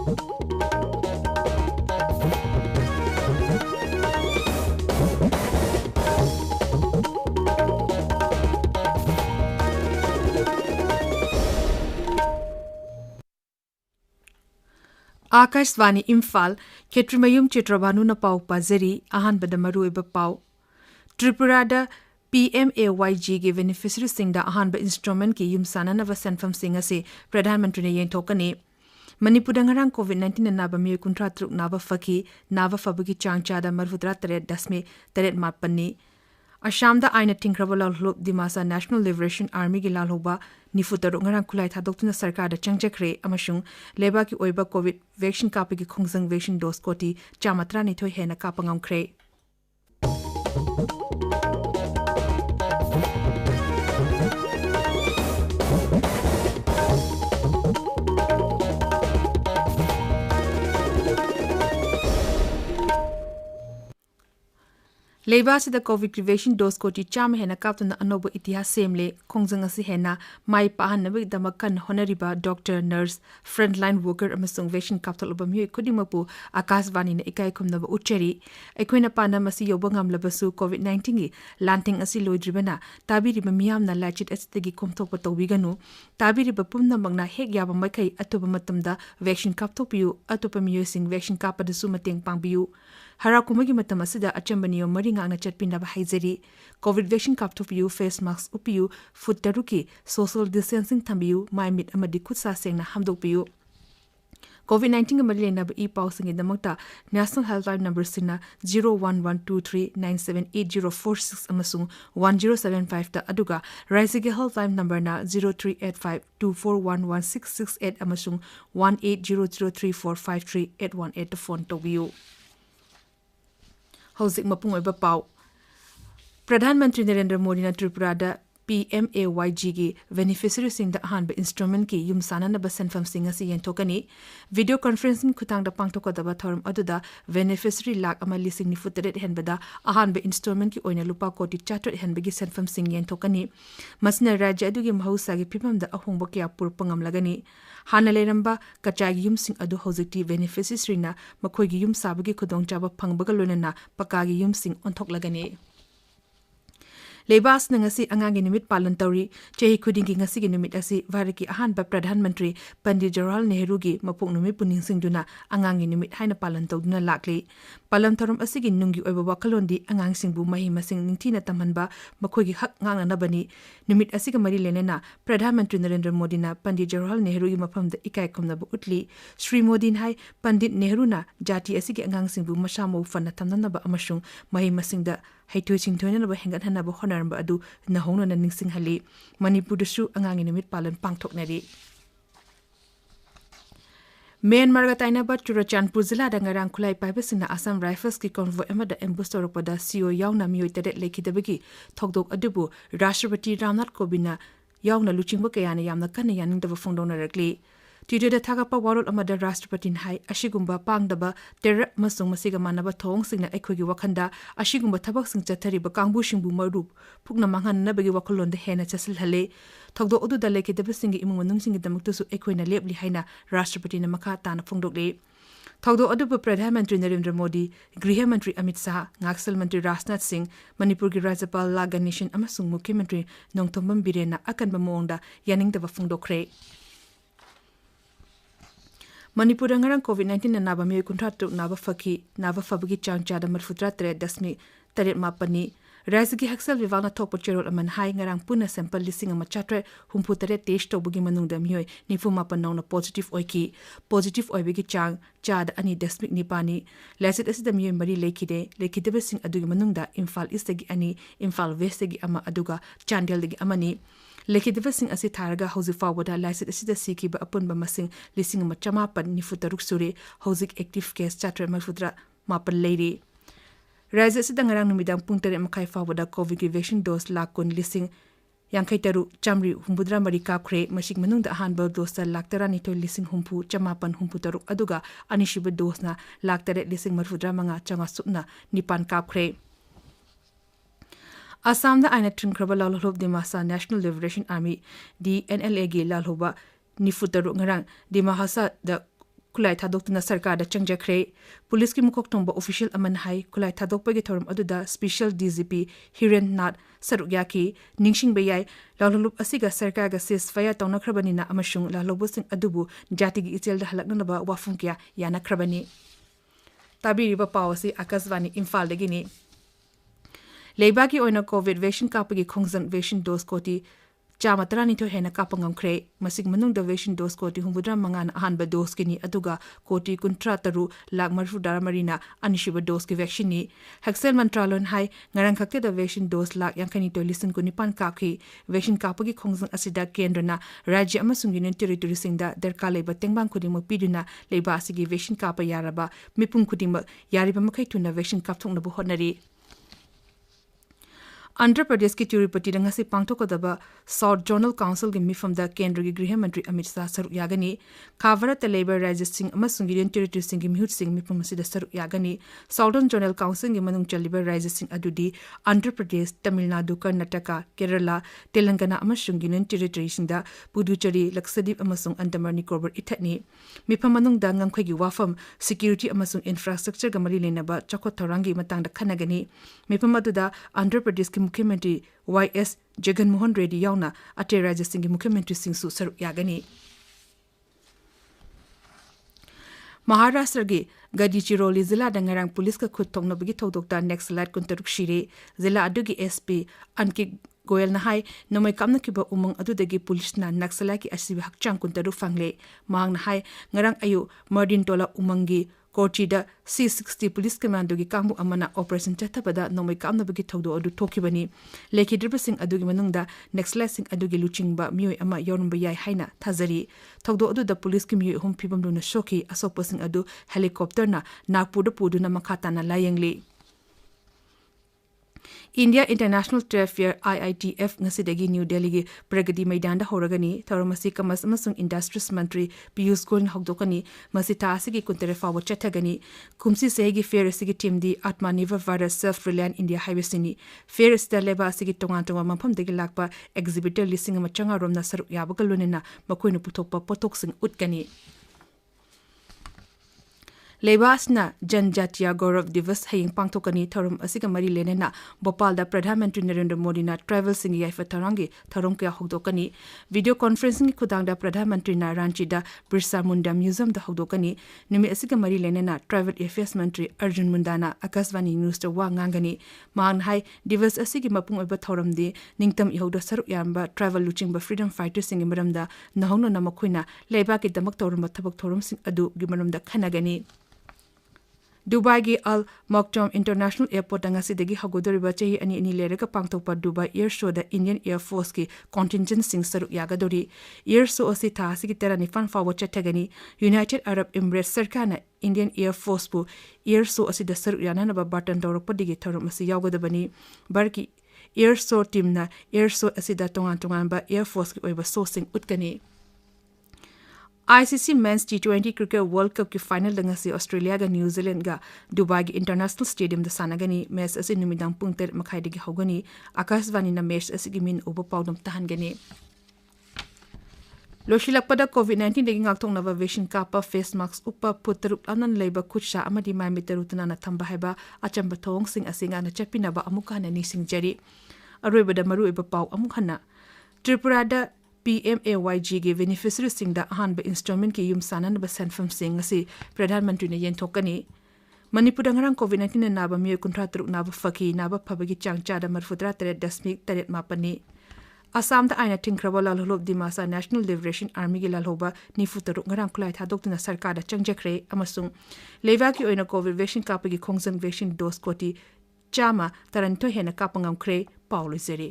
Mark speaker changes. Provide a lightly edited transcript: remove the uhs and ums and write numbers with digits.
Speaker 1: Akashvani Imphal Ketrimayum Chitrabhanu na pau pazari ahan badamaru eba pau Tripurada PMAYG ge beneficiary singda ahan ba instrument ki yum sanana va senfam singa se Pradhan Mantri ne yen thokani Manipur ngarang COVID-19 na ba mi kuntra truk na ba faki na ba fabagi changcha da marvudra teret dasme teret mapani Assam da aina tinkrabala hlup dimasa National Liberation Army gi lalhoba nifutaru ngarang kulai thadokna sarkar da changchakre amasung leba ki oiba covid vaccine kapagi khongjang vaccine dose koti chamatra ni thoi hena kapangam kre Leba si the COVID vaccine dose koti cham hena kaptuna anobo itihas semle khongjang asi hena mai pahan nabi damakan honoriba doctor nurse frontline worker amasung vaccine kaptol obamhi kudimapu akasvani na ikai khumna ba ucheri ekoina pana masi yobangam labasu COVID-19 gi lanting asi loidribana tabiri miyam na lachit astegi komthok patobiganu tabiri bapumna magna hek yaba makai atuba matamda vaccine kaptopiu atupa miyosing vaccine kapadasu mateng pangbiu Harakumagi matam asida achambani yo mari ngana chatpinda ba haizeri COVID vaccine kaptopiu face mask upiu foot taruki social distancing thambiu mai mit amadi khutsa sengna hamdokpiu COVID-19 gamali na ba e pausing idamakta National Helpline number sina 011239788046 amasung 1075 ta aduga Raisige Helpline number na 038524116668 amasung 1800345381 ta phone tobiu Hauzik mapung oiba pau Pradhan Mantri Narendra Modi na Tripurada PMAYG gi beneficiary singda ahan ba instrument ki yum sana na ba senfam singa si yen tokani video conferencing khutang da pangtoko da ba thorum aduda beneficiary lak amali sing ni futeret henbada ahan ba instrument ki oina lupa koti chatot henba gi senfam sing yen tokani masna rajya adu gi mahausa gi pipam da ahong ba kya purpangam lagani hana leramba kachai gi yum sing adu hojiti beneficiary na makhoi gi yum sabagi khudong chaba phangbaga lonena paka gi yum sing onthok lagani Lebas na ngasi angangi nimit palan tauri chehi khudingi ngasi gi nimit asi variki ahan ba Pradhan Mantri Pandit Jawaharlal Nehru gi mapok numit puning singduna angangi nimit haina palan tawduna lakli palan tarum asi gi nungi oiba wakalondi angang singbu mahi masing ningthina tamhanba makhoi gi hak ngangna nabani nimit asi ga mari lenena Pradhan Mantri Narendra Modi na Pandit Jawaharlal Nehru gi mafam da ikai khumna bu utli Shri Modi hai Pandit Nehru na jati asi gi angang singbu masamo fanna tamnana ba amashung mahi masing da Haitoi chingthoina na ba hengat hana ba honaramba adu na hongna na ningsing hali Manipur dasu angangi nimit palan pangthoknari Myanmar ga taina ba Churachandpur jila da ngarang khulai paibasina Assam Rifles ki convoy amada ambush torokpada CEO yauna miyoi tadet lekidabagi thokdok adubu Rashtrapati Ramnath Kovind yauna luchingba kayana yamna kanna yaningdaba phongdona rakli Tida thagapa warol amada Rashtrapati hai ashigumba pangdaba ter masung masiga manaba thong singna ekhogi wakhanda ashigumba thabak sing chathariba kangbu singbu marup phukna manghan nabagi wakolon de hena chasil hale thogdo odu dale ke deba singi imung manung singi damaktu su ekhoina lepli haina Rashtrapati na makha tana phongdokle Thogdo odu Pradhan Mantri Narendra Modi Griha Mantri Amit Shah Ngaksal Mantri Rajnath Singh Manipur gi Rajyapal La Ganeshan amasung Mukhya Mantri Nongthombam Birena akanba mongda yaningdaba phongdokre Manipur ngarang COVID-19 na naba mi kuntra tuk naba faki naba fabagi changcha da marfutra tre dasmi taret mapani Razigi haksal vivana thokpo cherol aman hai ngarang puna sample lising ama chatre humpu taret test to bugi manung da mioi nifu mapan na positive oiki positive oibigi chang chad ani dasmik nipani lasit asida mioi mari lekide besing adugi manung da Imphal East gi ani Imphal West gi ama aduga Chandel gi amani Lekideva sing asi tharaga hausi forward license asida siki ba apun ba masing lising ma chamapan ni futaruk sure hausi active case chatra mafudra mapan lady Raja asida ngarang numidang pungtere makai forward covid vaccine dose lakon lising yang kaitaru chamri humbudra mari kapkre masik manung da hanbal dose laktara ni to lising humpu chamapan humpu taruk aduga anishiba dose na laktare lising mafudra manga changa supna nipan kapkre Assam da aina trinkraba lalhob dimasa National Liberation Army DNLA gi lalhoba nifutaru ngarang dimahasa da kulai thadokna sarkar da changjakre police ki mukok tongba official aman hai kulai thadokpa gi thorum aduda special DGP Hiren Nat sarukya ki ningsing beyai lalulup asiga sarkar ga ceasefire tawnakrabani na amashung lalobusing adubu jati gi ichel da halakna ba wafung kya yana krabani tabiriba pawasi akaswani Imphal dagini leibaki oina covid vaccine kapagi khongjang vaccine dose koti chama tarani to hena kapangam kre masig manung da vaccine dose koti humbudra mangan ahanba dose kini aduga koti kuntra taru lak marfu dara marina anishiba dose ki vaccine ni haksel mantralon hai ngarang khakte da vaccine dose lak yankani to listen kuni pan kapki vaccine kapagi khongjang asida kendrana rajya amasung union territory singda derka leba tengbang kudimo piduna leba asigi vaccine kapa yaraba mipum kudimo yariba makai tuna vaccine kapthong na bu honari Andhra Pradesh ki Tirupati da ngasi pangthokodaba South Zonal Council gi mifam da Kendra gi Griha Mantri Amit Shah saruk yagani Khavara ta Labour Rajya Singh amasung Union Territory Singh gi Mihut Singh mifam asida saruk yagani Southern Zonal Council gi manung chaliba Rajya Singh adudi Andhra Pradesh Tamil Nadu Karnataka Kerala Telangana amasung Union Territory Singh da Puducherry Lakshadweep amasung Andaman Nicobar ithatni mifam manung da ngangkhoi gi wafam security amasung infrastructure ga mari lenaba chakot thorangi matang da khanagani mifam aduda Andhra Pradesh ki मुख्यमंत्री YS Jagan Mohan Reddy यावना अटे राज्य सिंह की मुख्यमंत्री सिंह सुसर यागनी महाराष्ट्र के गडचिरोली जिला दंगरंग police का खुद थोंगनबगी थौदोक्ता नेक्स्ट लाइट कुंतरुक शिरे जिला अदुगी SP अनकिक गोयल नहाई नोमै कामना किबा उमंग अदुदगी पुलिसना नक्सला की असिब हकचांग कुंतरु फांगले मांग नहाई ngarang ayu मर्डिन टोला उमंगी कोचीदा C60 पुलिस कमांडो की कांगबु अमना ऑपरेशन चथबदा नोमै कामनबगी थौदो अदु थोखिबनी लेखिद्रब सिंह अदुगी मनुंगदा नेक्सला सिंह अदुगी लुचिंगबा मियोय अमा योरमबा याय हाइना थाजरी थौदो अदुदा पुलिस की मियोय होम फिबम लुना शोखी असोप सिंह अदु हेलीकॉप्टरना Nagpur पुदुना मखाताना लायंगली India International Trade Fair IITF ngasidagi New Delhi gi Pragati Maidan da horagani tharomasi kamas amasung Industries Mantri Piyush Goyal hokdokani masita asigi kuntere fawo chathagani kumsi segi fair asigi team di Atmanirbhar Bharat Self Reliant India Highway sini fair sta leba asigi tonga mafam degi lakpa exhibitor listing ama changa romna saruk yabagalunena makoinu puthokpa potok sing utkani Lebasna Janjatiya Gaurav Divas haying pangtokani tharum asiga mari lenena Bhopal da Pradhan Mantri Narendra Modi na travel singi yaifa tharangi tharum kya hokdokani video conferencing khudang da Pradhan Mantri na Ranchi da Birsa Munda Museum da hokdokani nimi asiga mari lenena travel affairs Mantri Arjun Mundana Akaswani News da wa ngangani man hai Divas asigi mapung oiba tharum di ningtam ihoda saruk yamba travel luching ba freedom fighters singi maramda nahongno na makhuina leiba ki damak tawrum thabak thorum sing adu gi maramda khanagani Dubai gi Al Maktoum International Airport angasidagi hagodoriba chahi ani lereka pangtokpa Dubai Air Show da Indian Air Force ki contingent sing saruk yagadori Air Show osi tha asigi terani fan fawo chathagani United Arab Emirates sarkana Indian Air Force bu Air Show osi da saruk yana na ba button dorokpa digi thorum asi yagodabani barki Air Show team na Air Show asida tongan ba Air Force ki oiba so sing utkani ICC Men's T20 Cricket World Cup की final दंगसी Australia का New Zealand का Dubai की international stadium the सानगनी match असी नुमिदांग पुंग 3 मखाइदगी होगनी आकाशवाणी न match असी की मिन ओबो पाउदम तहनगनी लोशिलकपदा कोविड-19 दगी ngakthongnaba vaccine kapa face mask upa putaruk anan leiba khutsa amadi mai mitarutna na thamba haiba achamba thong sing asinga na chapinaba amukana ni singjari aroibada maru eba pau amukhana Tripura da PMAYG के beneficiary Singh दा अहानबा instalment के yum सानन बा सेंफम सिंह से प्रधानमंत्री ने येंथोकनी मणिपुर नगरंग कोविड-19 ने नाबा मियो कुंट्रा तरुक नाबा फकी नाबा फबगी चांगचादा मरफुद्रा 3.3 मापनी असम दा आइना थिंख्रबा लालहोब दिमासा नेशनल लिबरेशन आर्मी के लालहोबा निफु तरुक ngarang खुलाई थादोक्तुना सरकार दा चंगजखरे अमसुंग लेवा की ओइना कोविड वैक्सीन कापगी खोंगजन वैक्सीन डोज कोटी चामा तरंतो हेना कापंगम खरे पाउलो जेरे